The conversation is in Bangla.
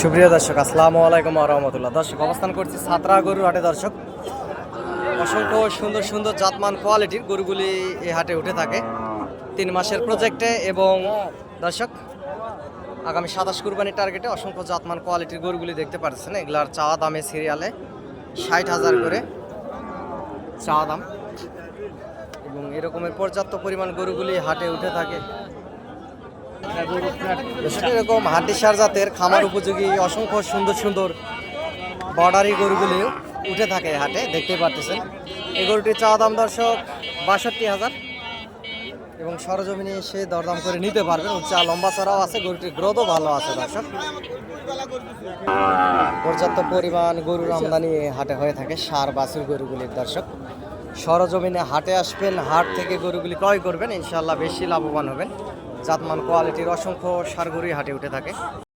সুপ্রিয় দর্শক, আসসালামু আলাইকুম ওয়া রাহমাতুল্লাহ। দর্শক, অবস্থান করছি ছাত্রা গরুর হাটে। দর্শক, অসংখ্য সুন্দর সুন্দর জাতমান কোয়ালিটির গরুগুলি এই হাটে উঠে থাকে 3 মাসের প্রজেক্টে। এবং দর্শক, আগামী 27 কুরবানির টার্গেটে অসংখ্য জাতমান কোয়ালিটির গরুগুলি দেখতে পাচ্ছেন। এগুলার চাওয়া দামে সিরিয়ালে 60,000 করে চাওয়া দাম, এবং এরকমের পর্যাপ্ত পরিমাণ গরুগুলি হাটে উঠে থাকে। এরকম হাড্ডিসার জাতের খামার উপযোগী অসংখ্য সুন্দর সুন্দর বর্ডারি গরুগুলি উঠে থাকে হাটে, দেখতে পারতেছেন। এই গরুটির চাওয়া দাম দর্শক 62,000, এবং সরজমিনে এসে দরদাম করে নিতে পারবেন। উচ্চা লম্বা চড়াও আছে, গরুটির গ্রোথও ভালো আছে। দর্শক, পর্যাপ্ত পরিমাণ গরুর আমদানি হাটে হয়ে থাকে ষাঁড় বাছুর গরুগুলির। দর্শক, সরজমিনে হাটে আসবেন, হাট থেকে গরুগুলি ক্রয় করবেন, ইনশাল্লাহ বেশি লাভবান হবেন। জাতমান কোয়ালিটির অসংখ্য ষাঁড় গরুই হাটে উঠে থাকে।